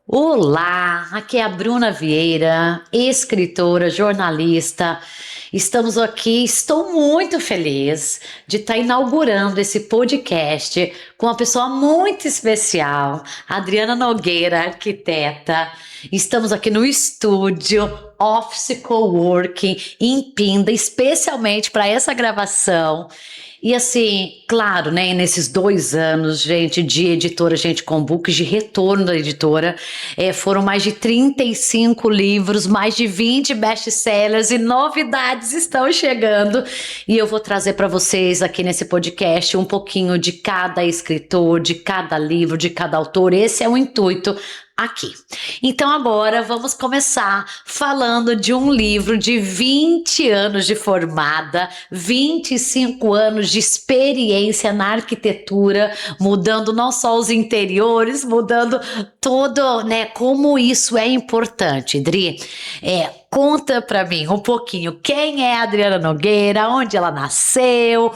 Olá, aqui é a Bruna Vieira, escritora, jornalista. Estamos aqui, estou muito feliz de estar inaugurando esse podcast com uma pessoa muito especial, Adriana Nogueira, arquiteta. Estamos aqui no estúdio Office Coworking em Pinda, especialmente para essa gravação. E assim, claro, né, nesses 2 anos, gente, de editora Gente com Books, de retorno da editora, foram mais de 35 livros, mais de 20 best-sellers e novidades estão chegando. E eu vou trazer para vocês aqui nesse podcast um pouquinho de cada escritor, de cada livro, de cada autor. Esse é o intuito aqui. Então agora vamos começar falando de um livro de 20 anos de formada, 25 anos de experiência na arquitetura, mudando não só os interiores, mudando tudo, né, como isso é importante. Dri, conta pra mim um pouquinho quem é a Adriana Nogueira, onde ela nasceu,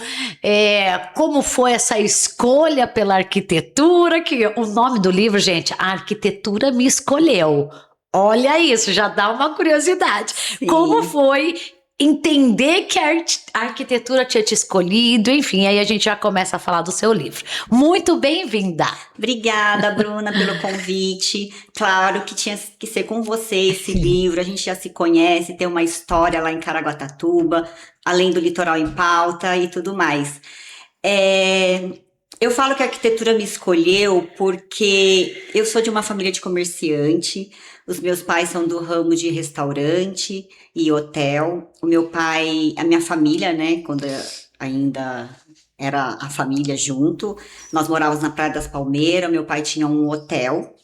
como foi essa escolha pela arquitetura, que o nome do livro, gente, A Arquitetura Me Escolheu. Olha isso, já dá uma curiosidade. Como Sim. foi entender que a arquitetura tinha te escolhido? Enfim, aí a gente já começa a falar do seu livro. Muito bem-vinda! Obrigada, Bruna, pelo convite. Claro que tinha que ser com você esse livro. A gente já se conhece, tem uma história lá em Caraguatatuba, além do Litoral em Pauta e tudo mais. Eu falo que a arquitetura me escolheu porque eu sou de uma família de comerciante. Os meus pais são do ramo de restaurante e hotel. O meu pai, a minha família, né, quando ainda era a família junto, nós morávamos na Praia das Palmeiras. Meu pai tinha um hotel,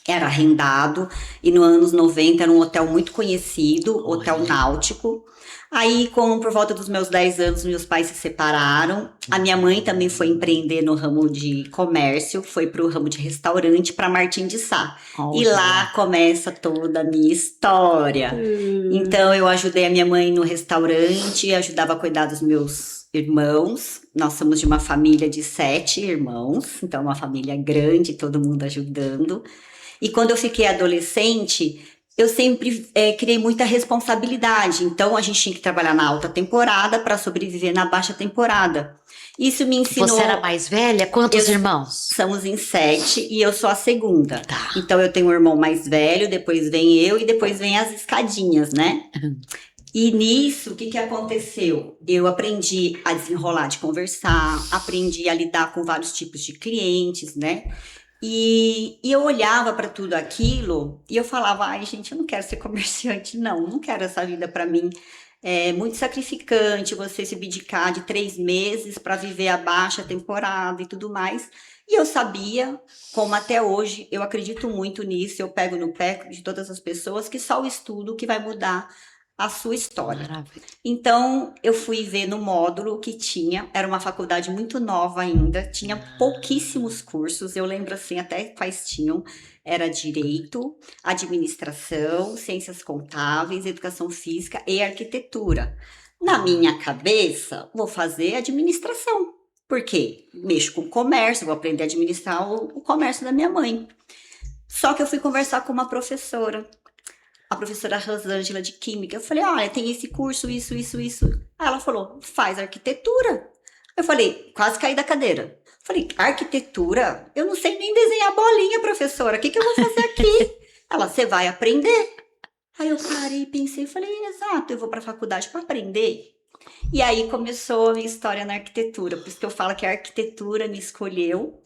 era arrendado, e nos anos 90 era um hotel muito conhecido, Hotel Náutico. Aí, por volta dos meus 10 anos, meus pais se separaram. A minha mãe também foi empreender no ramo de comércio, foi para o ramo de restaurante, para Martim de Sá. E lá começa toda a minha história. Então, eu ajudei a minha mãe no restaurante, ajudava a cuidar dos meus irmãos. Nós somos de uma família de 7 irmãos, então uma família grande, todo mundo ajudando. E quando eu fiquei adolescente, eu sempre criei muita responsabilidade. Então, a gente tinha que trabalhar na alta temporada para sobreviver na baixa temporada. Isso me ensinou... Você era mais velha? Quantos irmãos? Somos em 7 e eu sou a segunda. Tá. Então, eu tenho um irmão mais velho, depois vem eu e depois vem as escadinhas, né? E nisso, o que aconteceu? Eu aprendi a desenrolar de conversar, aprendi a lidar com vários tipos de clientes, né? E eu olhava para tudo aquilo e eu falava, ai gente, eu não quero ser comerciante, não quero essa vida para mim. É muito sacrificante você se abdicar de 3 meses para viver a baixa temporada e tudo mais. E eu sabia, como até hoje, eu acredito muito nisso, eu pego no pé de todas as pessoas, que só o estudo que vai mudar a sua história. Maravilha. Então, eu fui ver no módulo que tinha, era uma faculdade muito nova ainda, tinha pouquíssimos cursos, eu lembro assim até quais tinham, era Direito, Administração, Ciências Contábeis, Educação Física e Arquitetura. Na minha cabeça, vou fazer Administração, porque mexo com comércio, vou aprender a administrar o comércio da minha mãe. Só que eu fui conversar com uma professora, a professora Rosângela de Química. Eu falei, olha, tem esse curso, isso. Aí ela falou, faz arquitetura. Eu falei, quase caí da cadeira. Falei, arquitetura? Eu não sei nem desenhar bolinha, professora. O que eu vou fazer aqui? Ela, você vai aprender. Aí eu parei, pensei, falei, exato, eu vou para a faculdade para aprender. E aí começou a minha história na arquitetura. Por isso que eu falo que a arquitetura me escolheu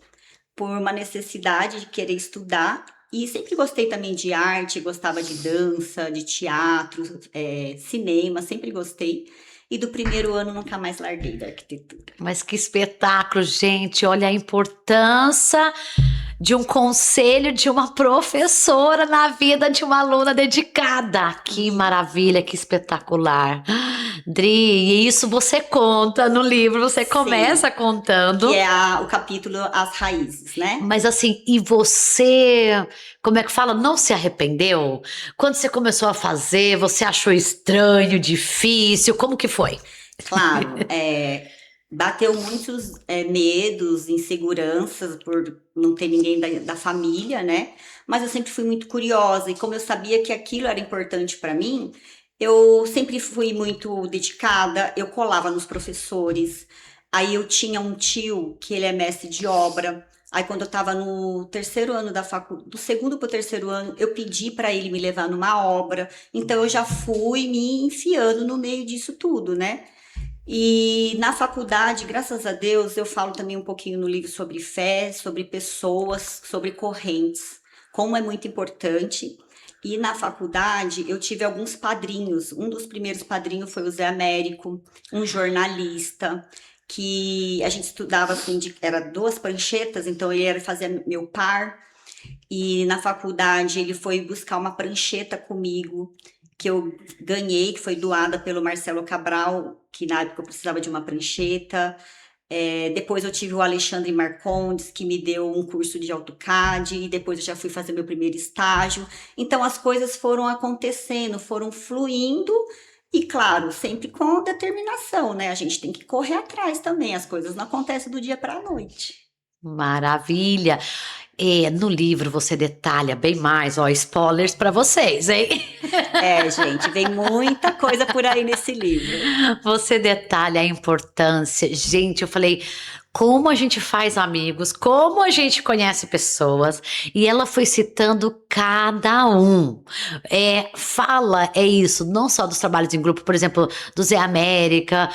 por uma necessidade de querer estudar. E sempre gostei também de arte, gostava de dança, de teatro, cinema, sempre gostei. E do primeiro ano nunca mais larguei da arquitetura. Mas que espetáculo, gente! Olha a importância de um conselho de uma professora na vida de uma aluna dedicada. Que maravilha, que espetacular. Dri, e isso você conta no livro, você começa contando. Que é o capítulo As Raízes, né? Mas assim, e você, como é que fala, não se arrependeu? Quando você começou a fazer, você achou estranho, difícil? Como que foi? Claro, bateu muitos medos, inseguranças por não ter ninguém da família, né? Mas eu sempre fui muito curiosa e como eu sabia que aquilo era importante para mim, eu sempre fui muito dedicada. Eu colava nos professores. Aí eu tinha um tio que ele é mestre de obra. Aí quando eu estava no terceiro ano da faculdade, do segundo para o terceiro ano, eu pedi para ele me levar numa obra. Então eu já fui me enfiando no meio disso tudo, né? E na faculdade, graças a Deus, eu falo também um pouquinho no livro sobre fé, sobre pessoas, sobre correntes, como é muito importante. E na faculdade eu tive alguns padrinhos. Um dos primeiros padrinhos foi o Zé Américo, um jornalista, que a gente estudava assim, era duas pranchetas, então ele era fazer meu par. E na faculdade ele foi buscar uma prancheta comigo, que eu ganhei, que foi doada pelo Marcelo Cabral, que na época eu precisava de uma prancheta. Depois eu tive o Alexandre Marcondes, que me deu um curso de AutoCAD, e depois eu já fui fazer meu primeiro estágio. Então as coisas foram acontecendo, foram fluindo, e claro, sempre com determinação, né? A gente tem que correr atrás também, as coisas não acontecem do dia para a noite. Maravilha. No livro você detalha bem mais, ó, spoilers para vocês, hein? Gente, vem muita coisa por aí nesse livro. Você detalha a importância. Gente, eu falei, como a gente faz amigos, como a gente conhece pessoas, e ela foi citando cada um. Fala, é isso, não só dos trabalhos em grupo, por exemplo, do Zé América,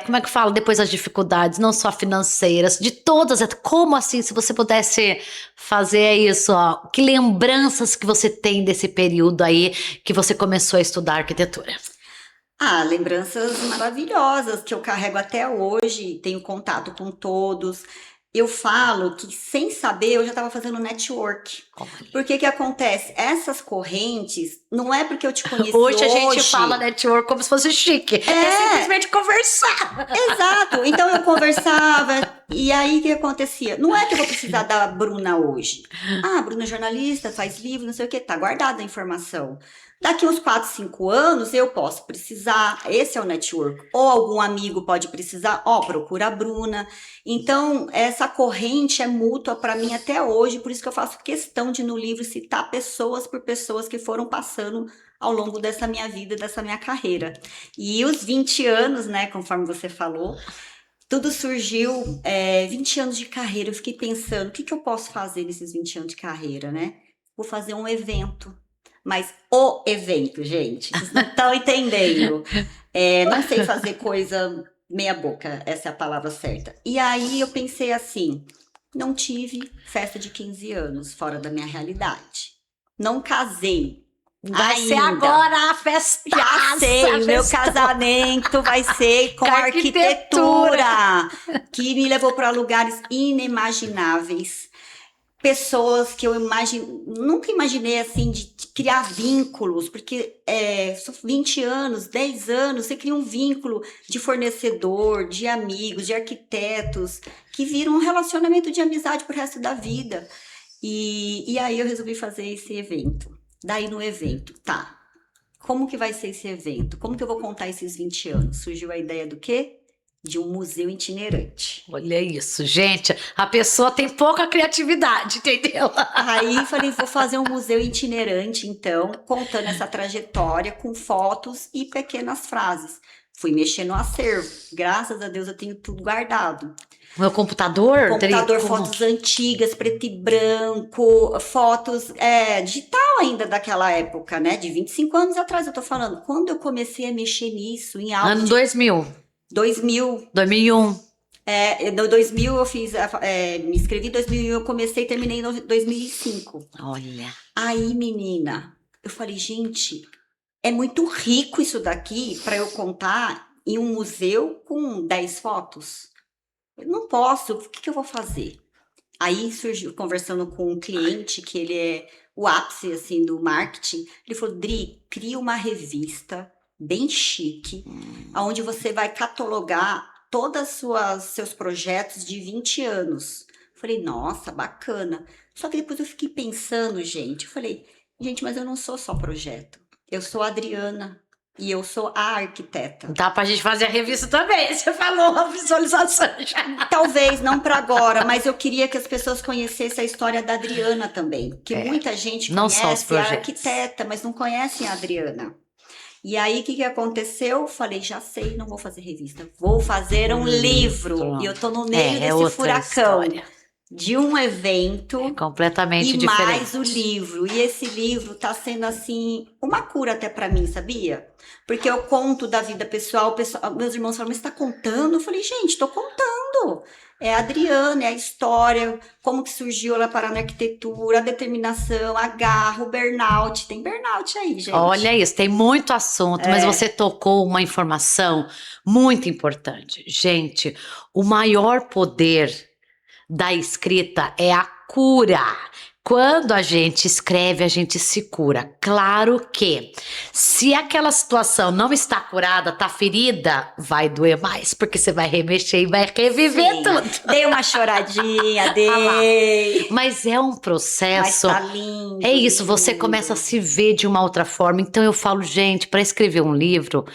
como é que fala depois as dificuldades, não só financeiras, de todas, como assim, se você pudesse fazer isso, ó, que lembranças que você tem desse período aí que você começou a estudar arquitetura? Ah, lembranças maravilhosas que eu carrego até hoje, tenho contato com todos. Eu falo que sem saber eu já estava fazendo network. Porque que acontece? Essas correntes, não é porque eu te conheci Hoje a gente hoje. fala network como se fosse chique. É simplesmente conversar. Exato. Então eu conversava, e aí o que acontecia? Não é que eu vou precisar da Bruna hoje. Ah, a Bruna é jornalista, faz livro, não sei o que, tá guardada a informação. Daqui uns 4, 5 anos eu posso precisar, esse é o network. Ou algum amigo pode precisar, procura a Bruna. Então, essa corrente é mútua para mim até hoje, por isso que eu faço questão de no livro citar pessoas por pessoas que foram passando ao longo dessa minha vida, dessa minha carreira. E os 20 anos, né, conforme você falou, tudo surgiu, 20 anos de carreira, eu fiquei pensando, o que eu posso fazer nesses 20 anos de carreira, né? Vou fazer um evento, mas o evento, gente, vocês não estão entendendo. Não sei fazer coisa meia boca, essa é a palavra certa. E aí eu pensei assim, não tive festa de 15 anos fora da minha realidade. Não casei. Vai ser Ainda. agora a festa. Já sei, o meu casamento vai ser com arquitetura, que me levou para lugares inimagináveis. Pessoas que eu nunca imaginei assim de criar vínculos, porque são 20 anos, 10 anos, você cria um vínculo de fornecedor, de amigos, de arquitetos, que viram um relacionamento de amizade pro resto da vida. E aí eu resolvi fazer esse evento. Daí no evento, tá, como que vai ser esse evento? Como que eu vou contar esses 20 anos? Surgiu a ideia do quê? De um museu itinerante. Olha isso, gente. A pessoa tem pouca criatividade, entendeu? Aí falei, vou fazer um museu itinerante, então, contando essa trajetória com fotos e pequenas frases. Fui mexer no acervo. Graças a Deus eu tenho tudo guardado. Meu computador? Fotos antigas, preto e branco, fotos digital ainda daquela época, né? De 25 anos atrás, eu tô falando. Quando eu comecei a mexer nisso, em algo Ano 2000. 2000. 2001. No 2000 eu fiz, me inscrevi em 2001, eu comecei e terminei em 2005. Olha. Aí, menina, eu falei, gente, é muito rico isso daqui para eu contar em um museu com 10 fotos. Eu não posso, o que eu vou fazer? Aí surgiu, conversando com um cliente, que ele é o ápice, assim, do marketing, ele falou, Dri, cria uma revista bem chique, onde você vai catalogar todos os seus projetos de 20 anos. Falei, nossa, bacana. Só que depois eu fiquei pensando, gente, eu falei, gente, mas eu não sou só projeto. Eu sou a Adriana. e eu sou a arquiteta. Dá pra gente fazer a revista também, você falou a visualização já. Talvez não para agora, mas eu queria que as pessoas conhecessem a história da Adriana também, que muita gente não só os conhece a projetos. arquiteta, mas não conhecem a Adriana. E aí, o que aconteceu? Falei, já sei, não vou fazer revista, vou fazer um livro. E eu tô no meio desse outra furacão história. de um evento Completamente e diferente. mais o livro. E esse livro tá sendo, assim, uma cura até pra mim, sabia? Porque eu conto da vida pessoal, meus irmãos falam, mas você tá contando? Eu falei, gente, tô contando. É a Adriana, é a história, como que surgiu ela parar na arquitetura, a determinação, a garra, o burnout. Tem burnout aí, gente. Olha isso, tem muito assunto, mas você tocou uma informação muito importante. Gente, o maior poder da escrita é a cura. Quando a gente escreve, a gente se cura. Claro que, se aquela situação não está curada, está ferida, vai doer mais, porque você vai remexer e vai reviver Sim. tudo. Dei uma choradinha, dei. Mas é um Mas processo. tá lindo. É isso, você lindo. começa a se ver de uma outra forma. Então eu falo, gente, para escrever um livro,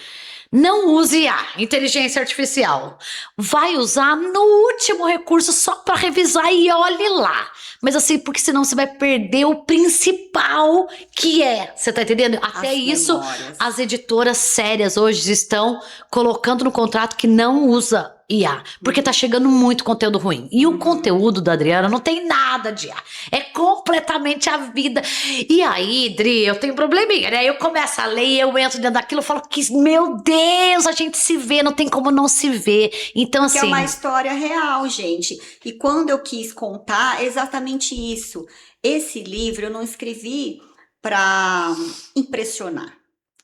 não use IA, inteligência artificial. Vai usar no último recurso só para revisar e olhe lá. Mas assim, porque senão você vai perder o principal que é. Você tá entendendo? Até As isso, memórias. as editoras sérias hoje estão colocando no contrato que não usa IA, porque tá chegando muito conteúdo ruim. E o conteúdo da Adriana não tem nada de IA. É completamente a vida. E aí, Dri, eu tenho um probleminha, né? Eu começo a ler e eu entro dentro daquilo e falo que, meu Deus, a gente se vê, não tem como não se ver. Então, Que é assim, uma história real, gente. E quando eu quis contar, é exatamente isso. Esse livro eu não escrevi para impressionar.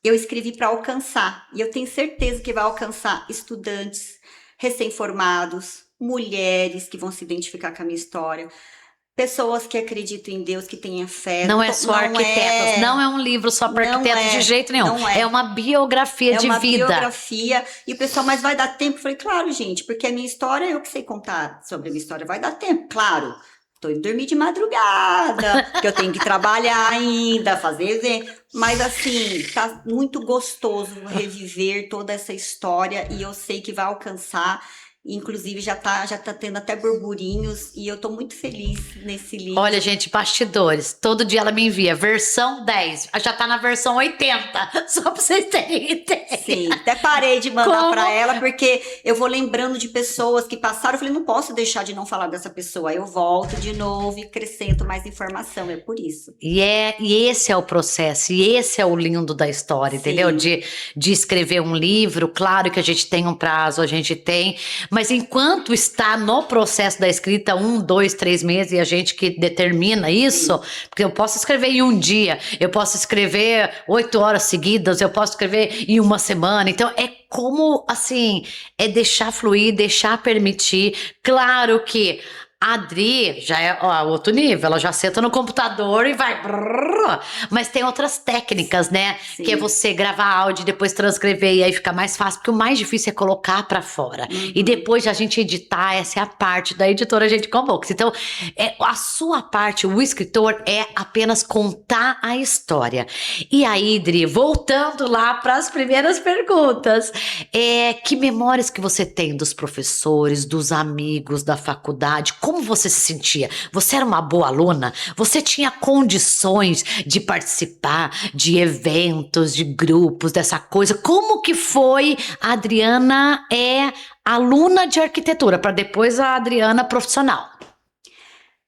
Eu escrevi para alcançar. E eu tenho certeza que vai alcançar estudantes, recém-formados, mulheres que vão se identificar com a minha história, pessoas que acreditam em Deus, que tenham fé. não é só arquitetas, não é um livro só para Não arquitetos de é, jeito nenhum. não é. É uma biografia É de uma vida. biografia. E o pessoal, mas vai dar tempo? Eu falei, claro, gente, porque a minha história, eu que sei contar sobre a minha história, vai dar tempo, claro. Tô indo dormir de madrugada, porque eu tenho que trabalhar ainda, fazer evento. Mas assim, tá muito gostoso reviver toda essa história e eu sei que vai alcançar. Inclusive, já tá tendo até burburinhos e eu tô muito feliz nesse livro. Olha, gente, bastidores. Todo dia ela me envia versão 10. Já tá na versão 80. Só pra vocês terem ideia. Sim, até parei de mandar Como? pra ela, porque eu vou lembrando de pessoas que passaram. Eu falei, não posso deixar de não falar dessa pessoa. Aí eu volto de novo e acrescento mais informação. É por isso. E esse é o processo, e esse é o lindo da história, Sim. entendeu? De escrever um livro, claro que a gente tem um prazo, a gente tem, mas enquanto está no processo da escrita, 1, 2, 3 meses, e a gente que determina isso, porque eu posso escrever em um dia, eu posso escrever 8 horas seguidas, eu posso escrever em uma semana, então é como, assim, é deixar fluir, deixar permitir, claro que a Adri já é outro nível, ela já senta no computador e vai. Brrr, mas tem outras técnicas, né? Sim. Que é você gravar áudio e depois transcrever, e aí fica mais fácil, porque o mais difícil é colocar pra fora. E depois a gente editar, essa é a parte da editora, a gente convoca. Então, a sua parte, o escritor, é apenas contar a história. E aí, Adri, voltando lá para as primeiras perguntas, que memórias que você tem dos professores, dos amigos da faculdade? Como você se sentia? Você era uma boa aluna? Você tinha condições de participar de eventos, de grupos, dessa coisa? Como que foi a Adriana aluna de arquitetura, para depois a Adriana profissional?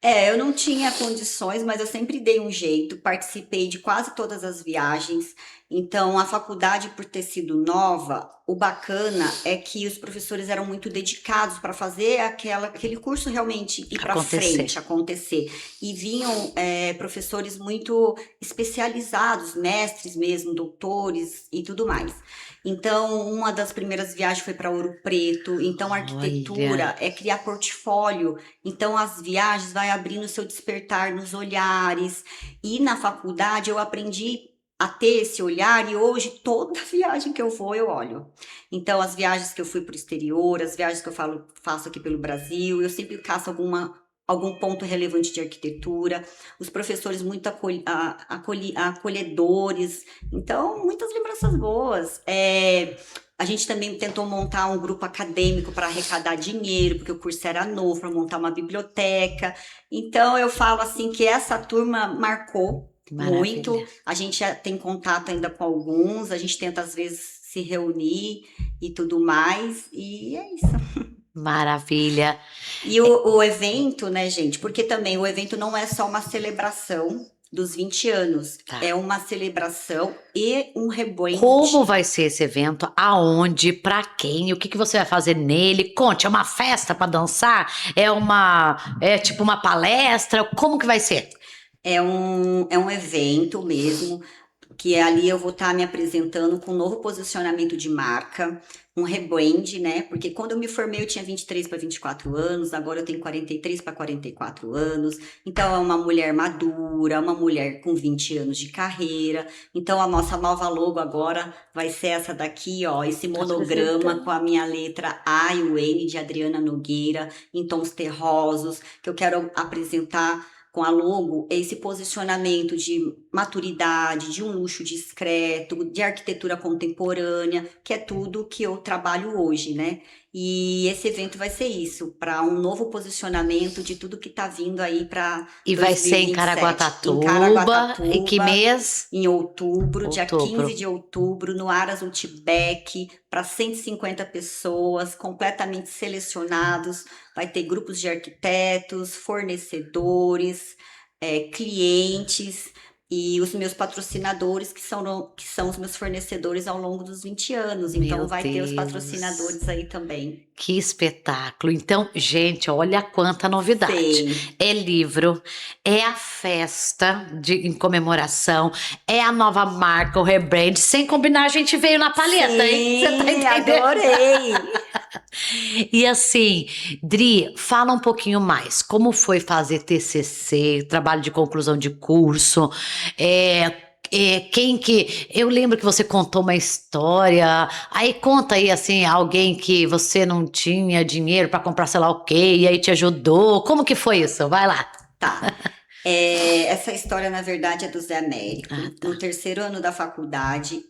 Eu não tinha condições, mas eu sempre dei um jeito, participei de quase todas as viagens. Então, a faculdade, por ter sido nova, o bacana é que os professores eram muito dedicados para fazer aquele curso realmente ir para frente, acontecer. E vinham professores muito especializados, mestres mesmo, doutores e tudo mais. Então, uma das primeiras viagens foi para Ouro Preto. Então, a arquitetura é criar portfólio. Então, as viagens vai abrindo seu despertar nos olhares. E na faculdade eu aprendi a ter esse olhar, e hoje toda viagem que eu vou eu olho. Então, as viagens que eu fui para o exterior, as viagens que eu faço aqui pelo Brasil, eu sempre caço alguma algum ponto relevante de arquitetura, os professores muito acolhedores, então muitas lembranças boas. A gente também tentou montar um grupo acadêmico para arrecadar dinheiro, porque o curso era novo, para montar uma biblioteca. Então eu falo assim que essa turma marcou Maravilha. muito. A gente tem contato ainda com alguns, a gente tenta às vezes se reunir e tudo mais, e é isso. Maravilha. E o evento, né, gente? Porque também o evento não é só uma celebração dos 20 anos, Tá. é uma celebração e um rebrand. Como vai ser esse evento? Aonde? Pra quem? O que que você vai fazer nele? Conte, é uma festa pra dançar? É tipo uma palestra? Como que vai ser? É um evento mesmo, que ali eu vou estar me apresentando com um novo posicionamento de marca, um rebrand, né? Porque quando eu me formei eu tinha 23 para 24 anos, agora eu tenho 43 para 44 anos. Então é uma mulher madura, uma mulher com 20 anos de carreira. Então a nossa nova logo agora vai ser essa daqui, ó, esse monograma com a minha letra A e o N de Adriana Nogueira, em tons terrosos, que eu quero apresentar com a logo esse posicionamento de maturidade, de um luxo discreto, de arquitetura contemporânea, que é tudo que eu trabalho hoje, né? E esse evento vai ser isso, para um novo posicionamento de tudo que está vindo aí para E vai ser em 2027. Caraguatatuba. Em Caraguatatuba, Em que mês? em outubro, dia Outubro. 15 de outubro, no Aras Outback, para 150 pessoas, completamente selecionados. Vai ter grupos de arquitetos, fornecedores, clientes e os meus patrocinadores, que são os meus fornecedores ao longo dos 20 anos. Então, Meu vai ter os Deus. patrocinadores aí também. Que espetáculo. Então, gente, olha quanta novidade. Sim. É livro, é a festa em comemoração, é a nova marca, o rebrand. Sem combinar, a gente veio na palheta, hein? Você tá Sim, entendendo? adorei! E assim, Dri, fala um pouquinho mais. Como foi fazer TCC, trabalho de conclusão de curso? Quem que. Eu lembro que você contou uma história. Aí conta aí, assim, alguém que você não tinha dinheiro para comprar sei lá o quê, e aí te ajudou. Como que foi isso? Vai lá. Tá. Essa história, na verdade, é do Zé Américo. Tá. No terceiro ano da faculdade,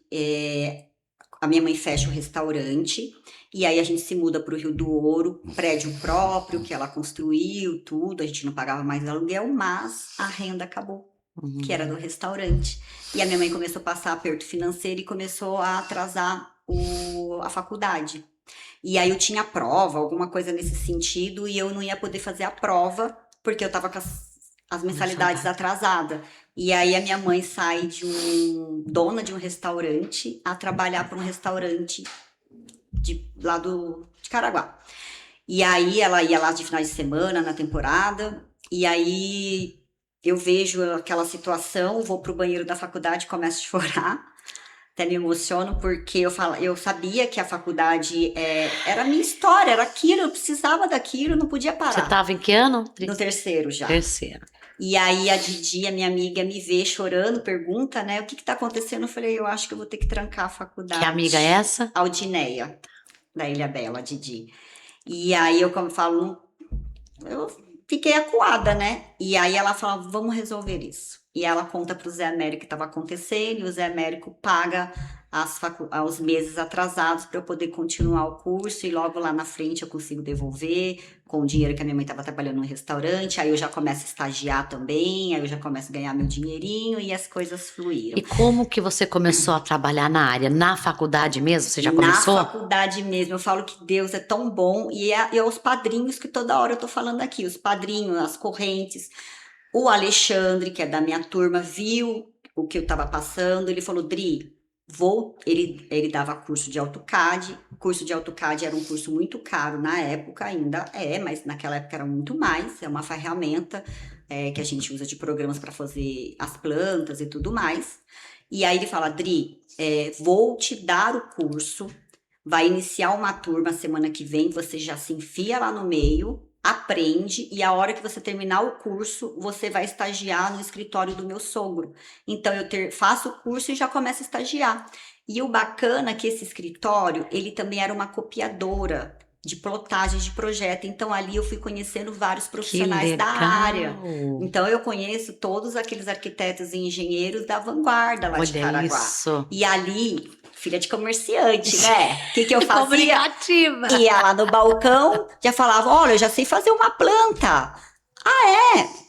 a minha mãe fecha o restaurante e aí a gente se muda para o Rio do Ouro, prédio próprio que ela construiu, tudo. A gente não pagava mais aluguel, mas a renda acabou, que era do restaurante. E a minha mãe começou a passar aperto financeiro e começou a atrasar a faculdade. E aí eu tinha prova, alguma coisa nesse sentido, e eu não ia poder fazer a prova porque eu estava com as mensalidades atrasadas. E aí a minha mãe sai dona de um restaurante a trabalhar para um restaurante lá de Caraguá. E aí ela ia lá de finais de semana, na temporada, e aí eu vejo aquela situação, vou pro banheiro da faculdade, começo a chorar, até me emociono, porque eu sabia que a faculdade era a minha história, era aquilo, eu precisava daquilo, não podia parar. Você estava em que ano? No terceiro já. Terceiro. E aí a Didi, a minha amiga, me vê chorando, pergunta, né, o que tá acontecendo? Eu falei, eu acho que eu vou ter que trancar a faculdade. Que amiga é essa? Aldineia, da Ilha Bela, a Didi. E aí eu, como falo, eu fiquei acuada, né? E aí ela fala, vamos resolver isso. E ela conta pro Zé Américo o que estava acontecendo, e o Zé Américo paga os meses atrasados para eu poder continuar o curso, e logo lá na frente eu consigo devolver com o dinheiro que a minha mãe estava trabalhando no restaurante. Aí eu já começo a estagiar também, aí eu já começo a ganhar meu dinheirinho e as coisas fluíram. E como que você começou a trabalhar na área? Na faculdade mesmo? Você já começou? Na faculdade mesmo. Eu falo que Deus é tão bom, e é os padrinhos que toda hora eu tô falando aqui, os padrinhos, as correntes. O Alexandre, que é da minha turma, viu o que eu estava passando, ele falou, Dri, ele dava curso de AutoCAD. O curso de AutoCAD era um curso muito caro na época, ainda mas naquela época era muito mais. É uma ferramenta que a gente usa de programas para fazer as plantas e tudo mais. E aí ele fala, Dri, vou te dar o curso, vai iniciar uma turma semana que vem, você já se enfia lá no meio, aprende, e a hora que você terminar o curso, você vai estagiar no escritório do meu sogro. Então eu faço o curso e já começo a estagiar. E o bacana é que esse escritório, ele também era uma copiadora de plotagem de projeto. Então, ali eu fui conhecendo vários Que profissionais da área. legal! Então, eu conheço todos aqueles arquitetos e engenheiros da vanguarda lá de Olha Caraguá. isso! E ali, filha de comerciante, né? O que eu fazia? Comunicativa! Ia lá no balcão, já falava, olha, eu já sei fazer uma planta.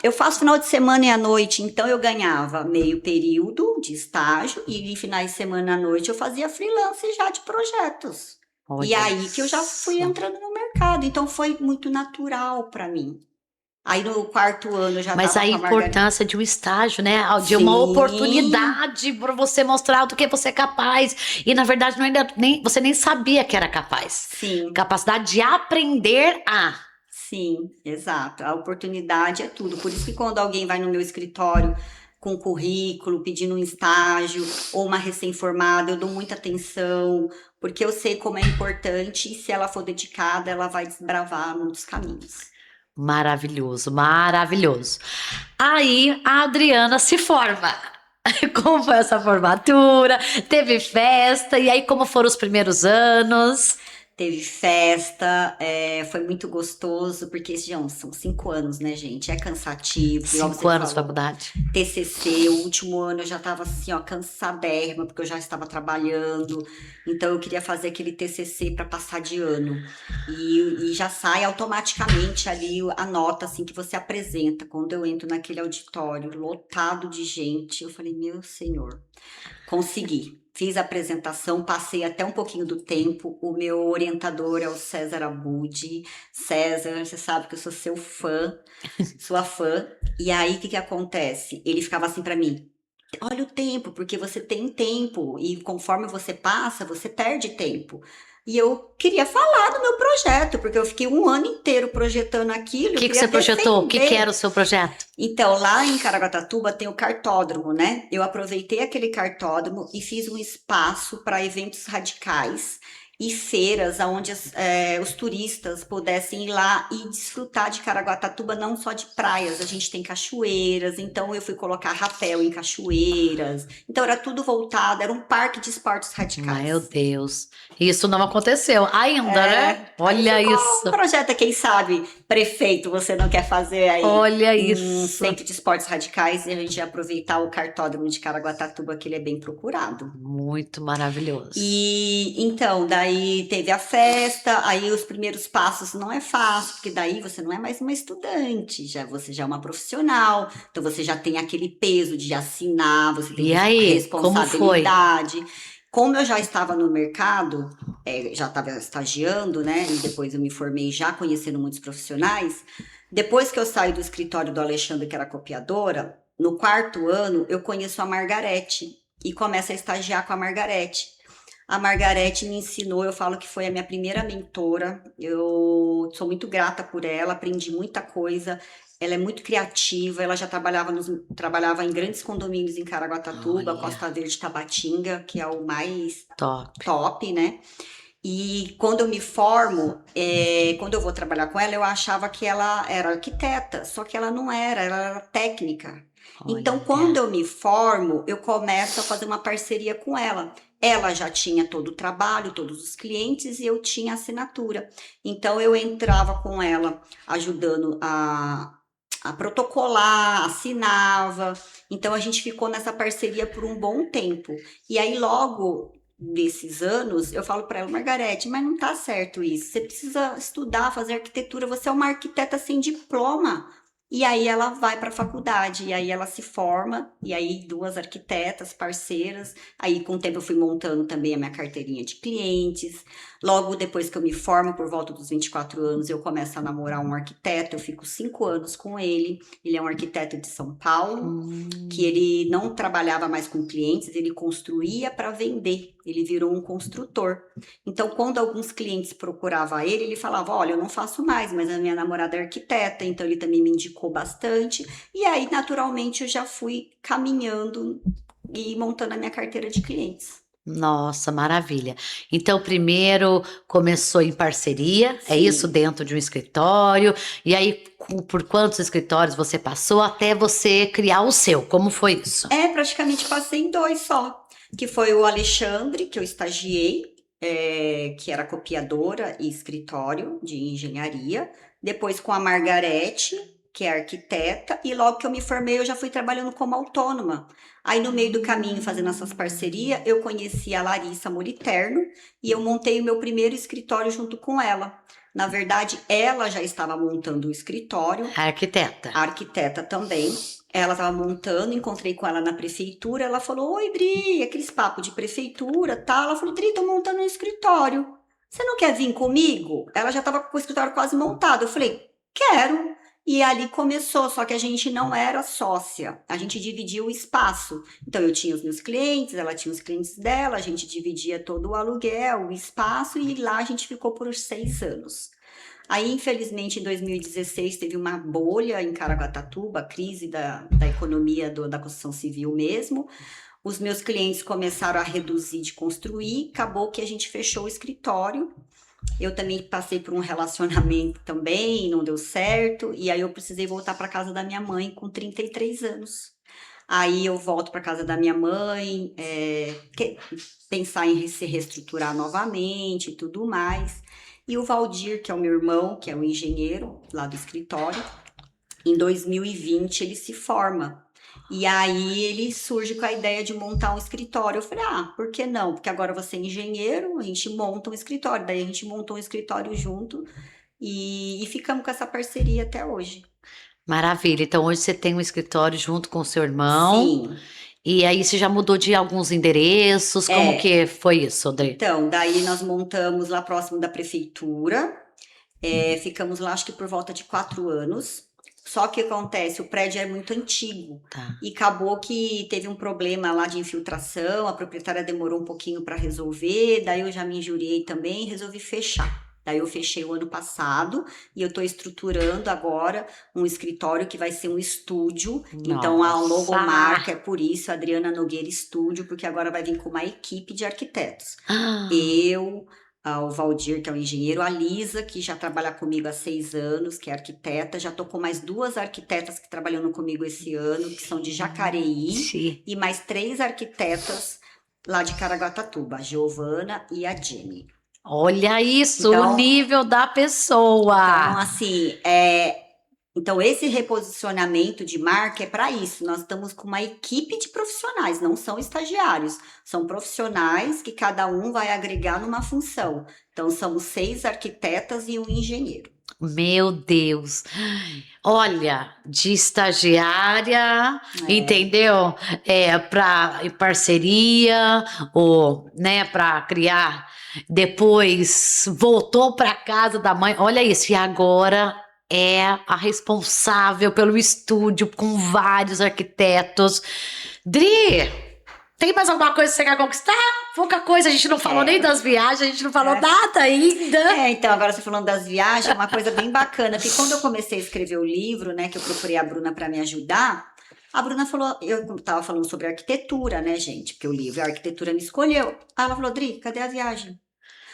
Eu faço final de semana e à noite, então eu ganhava meio período de estágio e em finais de semana à noite eu fazia freelance já de projetos. E Olha aí que eu já fui isso! entrando no mercado, então foi muito natural para mim. Aí no quarto ano eu já Mas a estava com a Margarida. importância de um estágio, né? De uma Sim, oportunidade para você mostrar do que você é capaz. E na verdade você nem sabia que era capaz. sim. Capacidade de aprender a. Sim, exato. A oportunidade é tudo. Por isso que quando alguém vai no meu escritório com currículo, pedindo um estágio ou uma recém-formada, eu dou muita atenção, porque eu sei como é importante e se ela for dedicada, ela vai desbravar muitos caminhos. Maravilhoso, maravilhoso. Aí a Adriana se forma. Como foi essa formatura? Teve festa? E aí, como foram os primeiros anos? Teve festa, foi muito gostoso, porque já são 5 anos, né, gente? É cansativo, igual 5 você anos de falou. faculdade. TCC, o último ano eu já estava assim, ó, cansadérrima, porque eu já estava trabalhando, então eu queria fazer aquele TCC para passar de ano. E já sai automaticamente ali a nota, assim, que você apresenta. Quando eu entro naquele auditório lotado de gente, eu falei, meu senhor, consegui. Fiz a apresentação, passei até um pouquinho do tempo. O meu orientador é o César Abud. César, você sabe que eu sou seu fã, sua fã. E aí, o que acontece? Ele ficava assim para mim, olha o tempo, porque você tem tempo. E conforme você passa, você perde tempo. E eu queria falar do meu projeto, porque eu fiquei um ano inteiro projetando aquilo. O Eu que queria você projetou? O que defender. era o seu projeto? Então, lá em Caraguatatuba tem o cartódromo, né? Eu aproveitei aquele cartódromo e fiz um espaço para eventos radicais e feiras onde os turistas pudessem ir lá e desfrutar de Caraguatatuba, não só de praias, a gente tem cachoeiras, então eu fui colocar rapel em cachoeiras, então era tudo voltado, era um parque de esportes radicais. Meu Deus, isso não aconteceu ainda, né? Olha Aí ficou isso, um projeto, quem sabe, prefeito, você não quer fazer aí olha um isso. centro de esportes radicais e a gente aproveitar o cartódromo de Caraguatatuba, que ele é bem procurado. Muito maravilhoso. E então, daí teve a festa, aí os primeiros passos não é fácil, porque daí você não é mais uma estudante, você já é uma profissional, então você já tem aquele peso de assinar, você tem E aí, como foi? responsabilidade. Como eu já estava no mercado, já estava estagiando, né? E depois eu me formei já conhecendo muitos profissionais. Depois que eu saí do escritório do Alexandre, que era copiadora, no quarto ano eu conheço a Margarete e começo a estagiar com a Margarete. A Margarete me ensinou, eu falo que foi a minha primeira mentora. Eu sou muito grata por ela, aprendi muita coisa. Ela é muito criativa, ela já trabalhava em grandes condomínios em Caraguatatuba, Olha. Costa Verde, Tabatinga, que é o mais Top. top, né? E quando eu me formo, quando eu vou trabalhar com ela, eu achava que ela era arquiteta, só que ela não era, ela era técnica. Então, Olha. quando eu me formo, eu começo a fazer uma parceria com ela. Ela já tinha todo o trabalho, todos os clientes e eu tinha assinatura. Então, eu entrava com ela ajudando a protocolar, assinava. Então, a gente ficou nessa parceria por um bom tempo. E aí, logo desses anos, eu falo para ela, Margarete, mas não tá certo isso. Você precisa estudar, fazer arquitetura. Você é uma arquiteta sem diploma. E aí ela vai para a faculdade, e aí ela se forma, e aí 2 arquitetas, parceiras. Aí com o tempo eu fui montando também a minha carteirinha de clientes. Logo depois que eu me formo, por volta dos 24 anos, eu começo a namorar um arquiteto, eu fico 5 anos com ele. Ele é um arquiteto de São Paulo, que ele não trabalhava mais com clientes, ele construía para vender. Ele virou um construtor. Então, quando alguns clientes procuravam ele, ele falava, olha, eu não faço mais, mas a minha namorada é arquiteta, então ele também me indicou bastante. E aí, naturalmente, eu já fui caminhando e montando a minha carteira de clientes. Nossa, maravilha. Então, primeiro começou em parceria, é Sim. isso, dentro de um escritório. E aí, por quantos escritórios você passou até você criar o seu? Como foi isso? Praticamente passei em 2 só, que foi o Alexandre, que eu estagiei, que era copiadora e escritório de engenharia. Depois com a Margarete, que é arquiteta. E logo que eu me formei, eu já fui trabalhando como autônoma. Aí no meio do caminho, fazendo essas parcerias, eu conheci a Larissa Moliterno e eu montei o meu primeiro escritório junto com ela. Na verdade, ela já estava montando o escritório, Arquiteta. a arquiteta também. Ela estava montando, encontrei com ela na prefeitura. Ela falou: Oi, Dri, aqueles papos de prefeitura, tá? Ela falou: Dri, tô montando um escritório. Você não quer vir comigo? Ela já estava com o escritório quase montado. Eu falei: Quero. E ali começou, só que a gente não era sócia, a gente dividia o espaço. Então eu tinha os meus clientes, ela tinha os clientes dela, a gente dividia todo o aluguel, o espaço, e lá a gente ficou por 6 anos. Aí, infelizmente, em 2016 teve uma bolha em Caraguatatuba, a crise da economia da construção civil mesmo. Os meus clientes começaram a reduzir de construir, acabou que a gente fechou o escritório. Eu também passei por um relacionamento também, não deu certo, e aí eu precisei voltar para casa da minha mãe com 33 anos. Aí eu volto para casa da minha mãe, pensar em se reestruturar novamente e tudo mais. E o Valdir, que é o meu irmão, que é um engenheiro lá do escritório, em 2020 ele se forma. E aí ele surge com a ideia de montar um escritório. Eu falei, por que não? Porque agora você é engenheiro, a gente monta um escritório. Daí a gente montou um escritório junto e ficamos com essa parceria até hoje. Maravilha. Então hoje você tem um escritório junto com o seu irmão. Sim. E aí você já mudou de alguns endereços? Como que foi isso, André? Então, daí nós montamos lá próximo da prefeitura. Ficamos lá acho que por volta de 4 anos. Só que acontece, o prédio é muito antigo. Tá. E acabou que teve um problema lá de infiltração, a proprietária demorou um pouquinho para resolver, daí eu já me injuriei também e resolvi fechar. Daí eu fechei o ano passado e eu estou estruturando agora um escritório que vai ser um estúdio. Então a Nossa. logomarca é por isso, Adriana Nogueira Estúdio, porque agora vai vir com uma equipe de arquitetos. Eu, o Valdir, que é o engenheiro, a Lisa, que já trabalha comigo há 6 anos, que é arquiteta. Já tô com mais 2 arquitetas que trabalhando comigo esse ano, que são de Jacareí, Sim. e mais 3 arquitetas lá de Caraguatatuba, a Giovana e a Jenny. Olha isso, Então- o nível da pessoa. Então, assim, então esse reposicionamento de marca é para isso. Nós estamos com uma equipe de profissionais, não são estagiários, são profissionais que cada um vai agregar numa função. Então, somos 6 arquitetas e um engenheiro. Meu Deus. Olha, de estagiária, entendeu? Para parceria, ou, né, para criar. Depois voltou para casa da mãe. Olha isso, e agora é a responsável pelo estúdio com vários arquitetos. Dri, tem mais alguma coisa que você quer conquistar? Pouca coisa, a gente não falou nem das viagens, a gente não falou nada ainda. Então, agora você falando das viagens, uma coisa bem bacana, porque quando eu comecei a escrever o livro, né, que eu procurei a Bruna para me ajudar, a Bruna falou, eu tava falando sobre arquitetura, né, gente, porque o livro, a arquitetura me escolheu. Aí ela falou, Dri, cadê a viagem?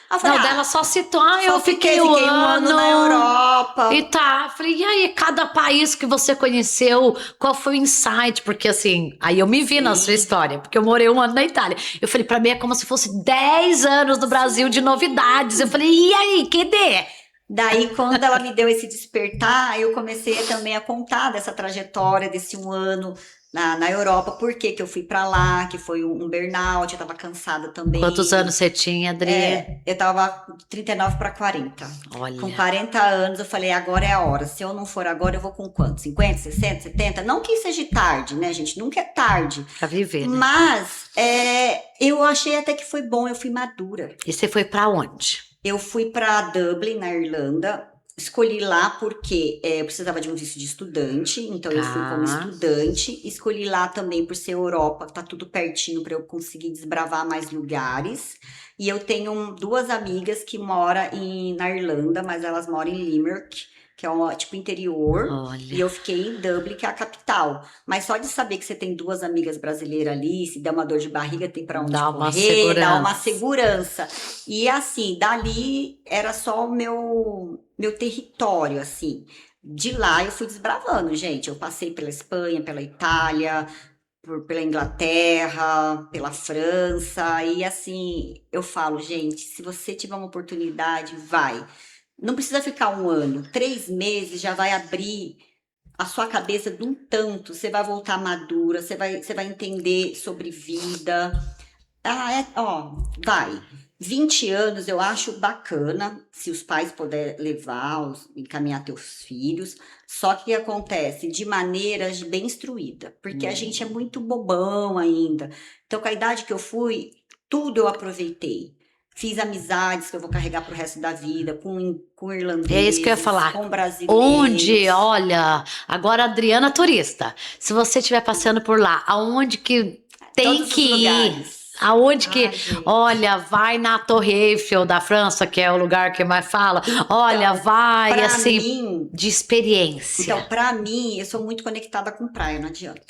Aí eu falei, Não, dela só citou, eu fiquei um um ano na Europa. E tá, falei, e aí, cada país que você conheceu, qual foi o insight? Porque assim, aí eu me vi na sua história, porque eu morei 1 ano na Itália. Eu falei, pra mim é como se fosse 10 anos no Brasil de novidades. Eu falei, e aí, que dê? Daí, quando ela me deu esse despertar, eu comecei também a contar dessa trajetória, desse 1 ano na Europa, por que eu fui para lá, que foi um burnout, eu tava cansada também. Quantos anos você tinha, Adri? Eu tava 39 para 40. Olha. Com 40 anos, eu falei, agora é a hora. Se eu não for agora, eu vou com quanto? 50, 60, 70? Não que seja tarde, né, gente? Nunca é tarde. Pra viver, né? Mas eu achei até que foi bom, eu fui madura. E você foi pra onde? Eu fui para Dublin, na Irlanda. Escolhi lá porque eu precisava de um visto de estudante, então eu fui como estudante. Escolhi lá também por ser Europa, tá tudo pertinho para eu conseguir desbravar mais lugares. E eu tenho 2 amigas que moram na Irlanda, mas elas moram em Limerick, que é tipo interior. Olha. E eu fiquei em Dublin, que é a capital. Mas só de saber que você tem 2 amigas brasileiras ali, se der uma dor de barriga, tem para onde correr, dá uma segurança. E assim, dali era só o meu território, assim. De lá eu fui desbravando, gente. Eu passei pela Espanha, pela Itália, pela Inglaterra, pela França, e assim, eu falo, gente, se você tiver uma oportunidade, vai. Não precisa ficar um ano, 3 meses já vai abrir a sua cabeça de um tanto, você vai voltar madura, você vai entender sobre vida. Ó, vai. 20 anos eu acho bacana, se os pais puderem levar, encaminhar teus filhos. Só que acontece de maneira bem instruída, porque a gente é muito bobão ainda. Então, com a idade que eu fui, tudo eu aproveitei. Fiz amizades que eu vou carregar pro resto da vida, com É isso que eu ia irlandeses, falar. com Onde, brasileiros. olha, agora a Adriana turista, se você estiver passeando por lá, aonde que tem Todos que os ir? lugares. Aonde que, Ai, gente. olha, vai na Torre Eiffel da França, que é o lugar que mais fala. Olha, Então, vai para assim mim, de experiência. Então, para mim, eu sou muito conectada com praia, não adianta.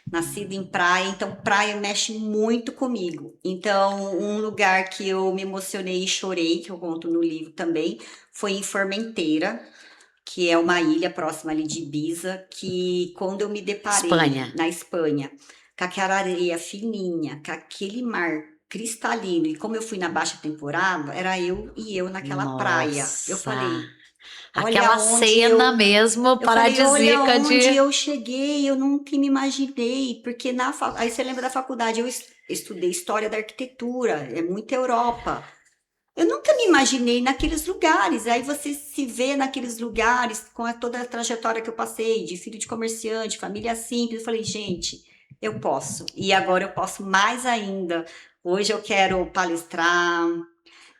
Nascida em praia, então praia mexe muito comigo. Então, um lugar que eu me emocionei e chorei, que eu conto no livro também, foi em Formenteira, que é uma ilha próxima ali de Ibiza, que quando eu me deparei Espanha. na Espanha, com aquela areia fininha, com aquele mar cristalino, e como eu fui na baixa temporada, era eu naquela praia. Eu Nossa, falei, olha aquela onde cena eu mesmo eu falei, olha paradisíaca onde de eu cheguei, eu nunca me imaginei, porque aí você lembra da faculdade, eu estudei história da arquitetura, é muita Europa. Eu nunca me imaginei naqueles lugares. Aí você se vê naqueles lugares com toda a trajetória que eu passei, de filho de comerciante, família simples. Eu falei, gente, eu posso. E agora eu posso mais ainda. Hoje eu quero palestrar,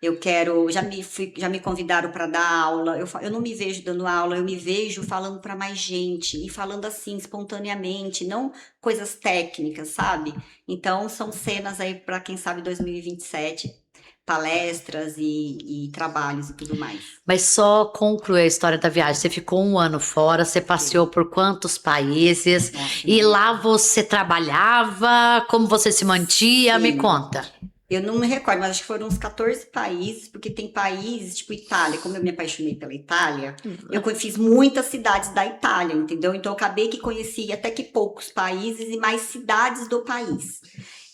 eu quero, já me convidaram para dar aula. Eu não me vejo dando aula, eu me vejo falando para mais gente e falando assim espontaneamente, não coisas técnicas, sabe? Então são cenas aí para quem sabe 2027, palestras e trabalhos e tudo mais. Mas só concluir a história da viagem. Você ficou um ano fora, você passeou por quantos países? Nossa, E menina. lá você trabalhava? Como você se mantia? Me Sim. conta. Eu não me recordo, mas acho que foram uns 14 países, porque tem países, tipo Itália, como eu me apaixonei pela Itália, eu fiz muitas cidades da Itália, entendeu? Então eu acabei que conheci até que poucos países e mais cidades do país.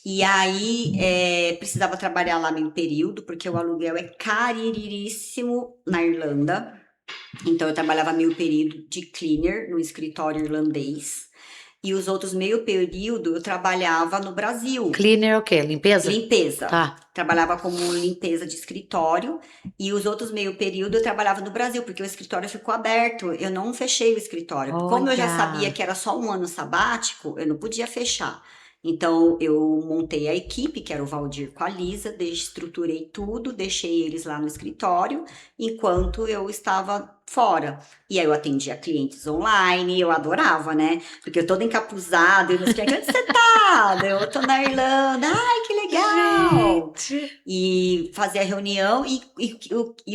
E aí precisava trabalhar lá meio período, porque o aluguel é cariríssimo na Irlanda. Então eu trabalhava meio período de cleaner no escritório irlandês. E os outros meio período eu trabalhava no Brasil. Cleaner é o quê? Limpeza? Limpeza. Tá. Trabalhava como limpeza de escritório e os outros meio período eu trabalhava no Brasil, porque o escritório ficou aberto. Eu não fechei o escritório. Como eu já sabia Olha. que era só um ano sabático, eu não podia fechar. Então eu montei a equipe, que era o Valdir com a Lisa, estruturei tudo, deixei eles lá no escritório, enquanto eu estava fora. E aí eu atendia clientes online, eu adorava, né? Porque eu toda encapuzada, e nos clientes, onde você tá? Eu tô na Irlanda, ai que legal! Gente. E fazia reunião e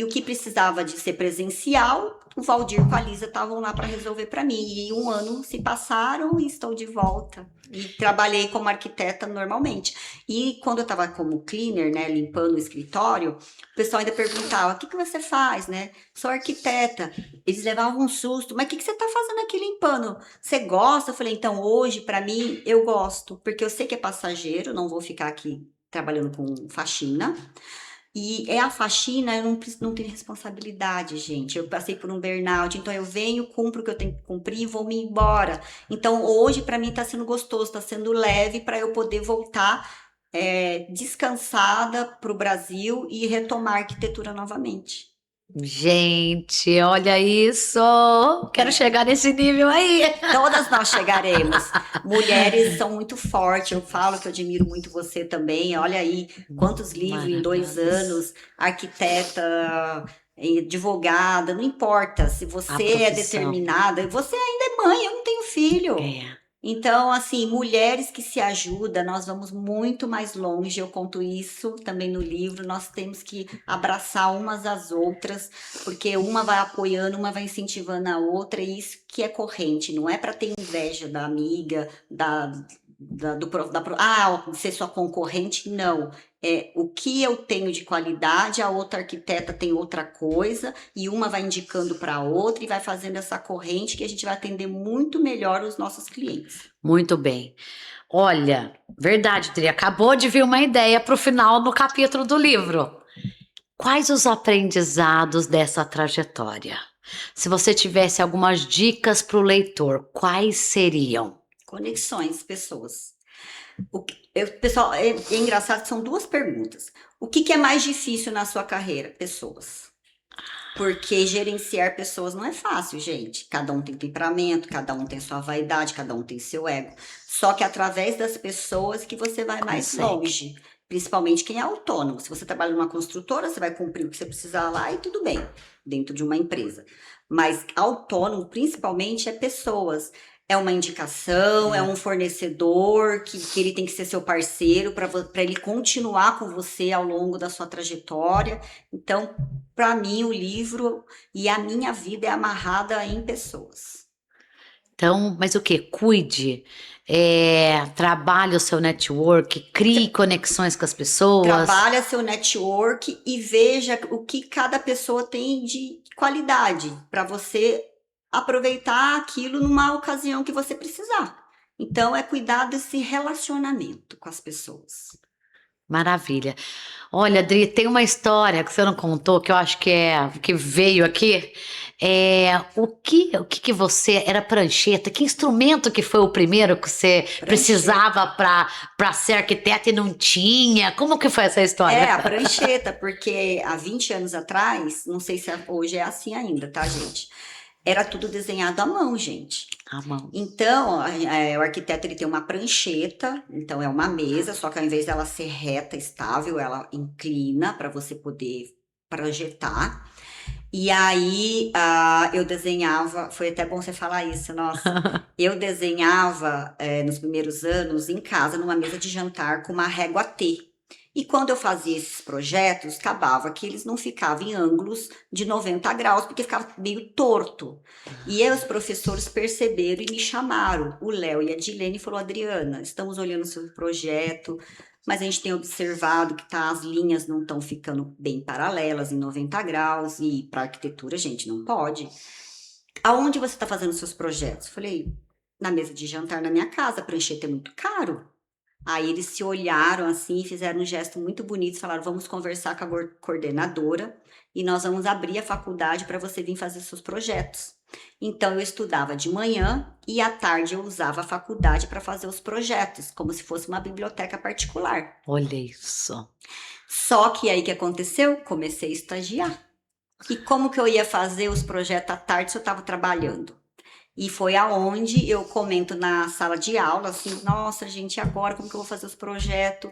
o que precisava de ser presencial, o Valdir com a Lisa estavam lá para resolver para mim. E um ano se passaram e estou de volta. E trabalhei como arquiteta normalmente. E quando eu estava como cleaner, né, limpando o escritório, o pessoal ainda perguntava: o que você faz, né? Sou arquiteta. Eles levavam um susto: mas o que você está fazendo aqui limpando? Você gosta? Eu falei: então, hoje, para mim, eu gosto, porque eu sei que é passageiro, não vou ficar aqui trabalhando com faxina. E é a faxina, eu não tenho responsabilidade, gente. Eu passei por um burnout, então eu venho, cumpro o que eu tenho que cumprir e vou me embora. Então hoje para mim tá sendo gostoso, tá sendo leve para eu poder voltar descansada para o Brasil e retomar a arquitetura novamente. Gente, olha isso. Quero É. chegar nesse nível aí. Todas nós chegaremos. Mulheres são muito fortes. Eu falo que eu admiro muito você também. Olha aí quantos livros em 2 anos, arquiteta, advogada, não importa. Se A você é profissão. determinada, você ainda é mãe, eu não tenho filho. É. Então, assim, mulheres que se ajudam, nós vamos muito mais longe. Eu conto isso também no livro. Nós temos que abraçar umas às outras, porque uma vai apoiando, uma vai incentivando a outra, e isso que é corrente. Não é para ter inveja da amiga, de ser sua concorrente, não. É o que eu tenho de qualidade, a outra arquiteta tem outra coisa, e uma vai indicando para a outra e vai fazendo essa corrente que a gente vai atender muito melhor os nossos clientes. Muito bem. Olha, verdade, Dri, acabou de vir uma ideia para o final no capítulo do livro. Quais os aprendizados dessa trajetória? Se você tivesse algumas dicas para o leitor, quais seriam? Conexões, pessoas. Pessoal, é engraçado que são duas perguntas. O que é mais difícil na sua carreira? Pessoas. Porque gerenciar pessoas não é fácil, gente. Cada um tem temperamento, cada um tem sua vaidade, cada um tem seu ego. Só que através das pessoas que você vai mais Consegue. longe. Principalmente quem é autônomo. Se você trabalha numa construtora, você vai cumprir o que você precisar lá e tudo bem, dentro de uma empresa. Mas autônomo, principalmente, é pessoas. É uma indicação, é um fornecedor que ele tem que ser seu parceiro para ele continuar com você ao longo da sua trajetória. Então, para mim, o livro e a minha vida é amarrada em pessoas. Então, mas o que? Cuide, trabalhe o seu network, crie conexões com as pessoas. Trabalha seu network e veja o que cada pessoa tem de qualidade para você aproveitar aquilo numa ocasião que você precisar. Então, é cuidar desse relacionamento com as pessoas. Maravilha. Olha, Adri, tem uma história que você não contou, que eu acho que veio aqui. O que você era prancheta? Que instrumento que foi o primeiro que você precisava para ser arquiteta e não tinha? Como que foi essa história? A prancheta, porque há 20 anos atrás, não sei se hoje é assim ainda, tá, gente? Era tudo desenhado à mão, gente. À mão. Então, o arquiteto ele tem uma prancheta, então é uma mesa, só que ao invés dela ser reta, estável, ela inclina para você poder projetar. E aí eu desenhava, foi até bom você falar isso, nossa. Eu desenhava nos primeiros anos em casa, numa mesa de jantar com uma régua T. E quando eu fazia esses projetos, acabava que eles não ficavam em ângulos de 90 graus, porque ficava meio torto. E aí os professores perceberam e me chamaram, o Léo e a Dilene, falou: Adriana, estamos olhando o seu projeto, mas a gente tem observado que as linhas não estão ficando bem paralelas em 90 graus, e para arquitetura, gente, não pode. Aonde você está fazendo seus projetos? Falei, na mesa de jantar na minha casa, a prancheta é muito caro. Aí eles se olharam assim, fizeram um gesto muito bonito, falaram: vamos conversar com a coordenadora e nós vamos abrir a faculdade para você vir fazer seus projetos. Então eu estudava de manhã e à tarde eu usava a faculdade para fazer os projetos, como se fosse uma biblioteca particular. Olha isso. Só que aí que aconteceu? Comecei a estagiar. E como que eu ia fazer os projetos à tarde se eu estava trabalhando? E foi aonde eu comento na sala de aula, assim, nossa, gente, agora como que eu vou fazer os projetos?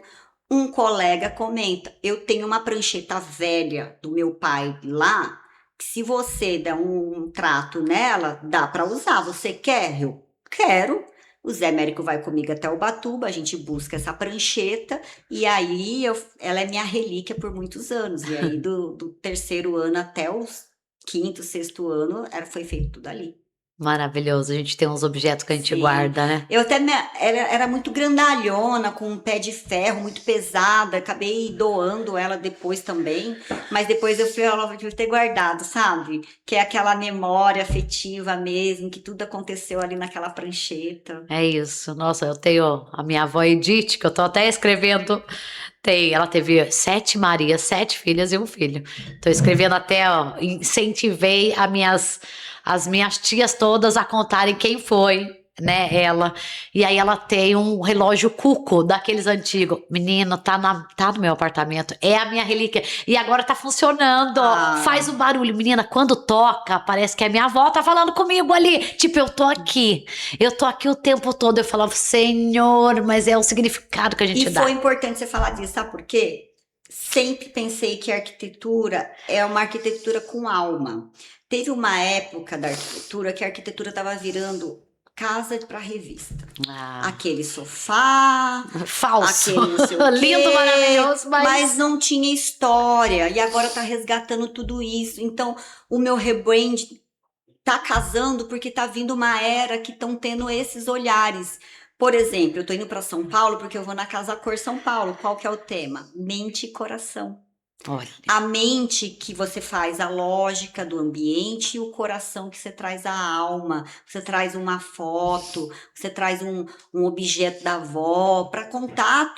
Um colega comenta, eu tenho uma prancheta velha do meu pai lá, que se você der um trato nela, dá para usar. Você quer? Eu quero. O Zé Mérico vai comigo até Ubatuba, a gente busca essa prancheta, e aí ela é minha relíquia por muitos anos. E aí do terceiro ano até o quinto, sexto ano, foi feito tudo ali. Maravilhoso, a gente tem uns objetos que a gente Sim. guarda, né? Eu até era muito grandalhona, com um pé de ferro, muito pesada. Acabei doando ela depois também. Mas depois eu fui ter guardado, sabe? Que é aquela memória afetiva mesmo, que tudo aconteceu ali naquela prancheta. É isso. Nossa, eu tenho a minha avó Edith, que eu tô até escrevendo. Ela teve 7 Marias, 7 filhas e um filho. Tô escrevendo até, incentivei as minhas tias todas a contarem quem foi, né, ela. E aí ela tem um relógio Cuco, daqueles antigos. Menino, tá no meu apartamento. É a minha relíquia. E agora tá funcionando. Faz o barulho. Menina, quando toca, parece que a minha avó tá falando comigo ali. Tipo, eu tô aqui. Eu tô aqui o tempo todo. Eu falava, Senhor, mas é o significado que a gente dá. E foi importante você falar disso, sabe por quê? Sempre pensei que a arquitetura é uma arquitetura com alma. Teve uma época da arquitetura que a arquitetura estava virando casa para revista. Aquele sofá, falso, aquele não sei o quê, lindo, maravilhoso, mas não tinha história. E agora tá resgatando tudo isso. Então, o meu rebrand tá casando porque tá vindo uma era que estão tendo esses olhares. Por exemplo, eu tô indo para São Paulo porque eu vou na Casa Cor São Paulo. Qual que é o tema? Mente e coração. Olha, A mente que você faz, a lógica do ambiente e o coração que você traz a alma. Você traz uma foto, você traz um objeto da avó para contar.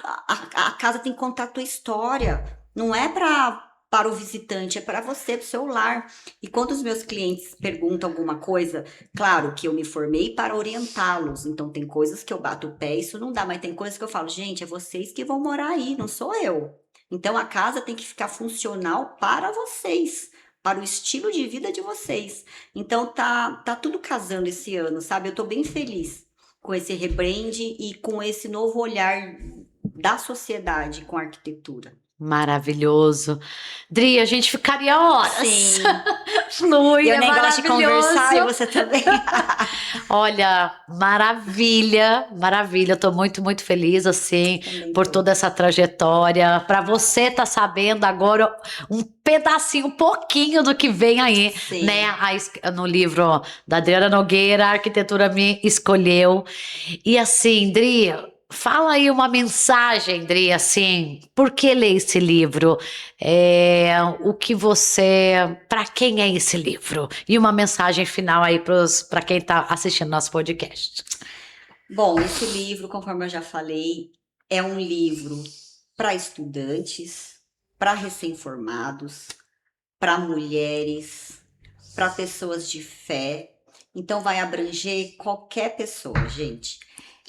A casa tem que contar a tua história. Não é para o visitante, é para você, para o seu lar. E quando os meus clientes perguntam alguma coisa, claro que eu me formei para orientá-los. Então tem coisas que eu bato o pé, isso não dá, mas tem coisas que eu falo, gente, é vocês que vão morar aí, não sou eu. Então a casa tem que ficar funcional para vocês, para o estilo de vida de vocês. Então tá tudo casando esse ano, sabe? Eu tô bem feliz com esse rebrand e com esse novo olhar da sociedade com a arquitetura. maravilhoso. Dri, a gente ficaria horas. Sim. Flui, Eu é nem gosto de conversar e maravilhoso. você também. Olha, maravilha, maravilha. Eu tô muito, muito feliz, assim, Também por tô. toda essa trajetória. Para você tá sabendo agora um pedacinho, um pouquinho do que vem aí, né? Sim. No livro da Adriana Nogueira, a arquitetura me escolheu. E assim, Dri, fala aí uma mensagem, Dri, assim, por que ler esse livro? O que você, para quem é esse livro? E uma mensagem final aí para quem está assistindo nosso podcast. Bom, esse livro, conforme eu já falei, é um livro para estudantes, para recém-formados, para mulheres, para pessoas de fé. Então vai abranger qualquer pessoa, gente.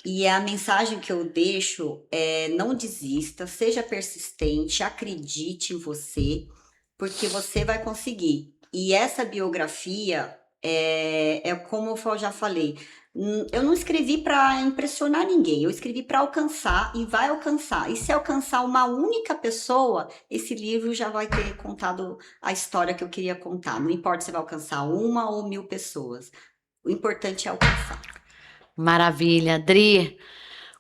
E a mensagem que eu deixo é: não desista, seja persistente, acredite em você, porque você vai conseguir. E essa biografia é como eu já falei, eu não escrevi para impressionar ninguém, eu escrevi para alcançar e vai alcançar. E se alcançar uma única pessoa, esse livro já vai ter contado a história que eu queria contar. Não importa se vai alcançar 1 ou 1.000 pessoas, o importante é alcançar. Maravilha, Dri.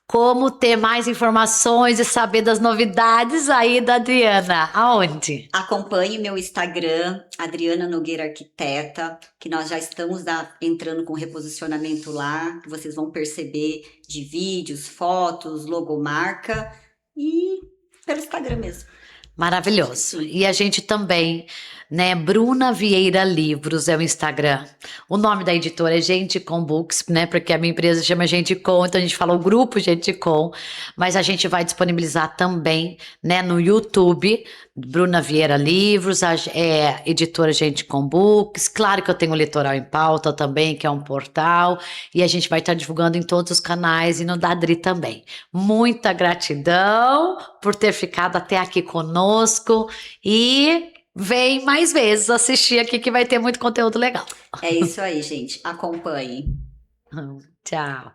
Como ter mais informações e saber das novidades aí da Adriana? Aonde? Acompanhe meu Instagram, Adriana Nogueira Arquiteta, que nós já estamos entrando com reposicionamento lá, que vocês vão perceber de vídeos, fotos, logomarca e pelo Instagram mesmo. Maravilhoso. Sim. E a gente também, né? Bruna Vieira Livros é o Instagram. O nome da editora é Gente Com Books, né? Porque a minha empresa chama Gente Com, então a gente fala o grupo Gente Com, mas a gente vai disponibilizar também, né, no YouTube, Bruna Vieira Livros, editora Gente Com Books. Claro que eu tenho o Litoral em Pauta também, que é um portal, e a gente vai estar divulgando em todos os canais e no Dadri também. Muita gratidão por ter ficado até aqui conosco e vem mais vezes assistir aqui que vai ter muito conteúdo legal. É isso aí, gente. Acompanhe. Tchau.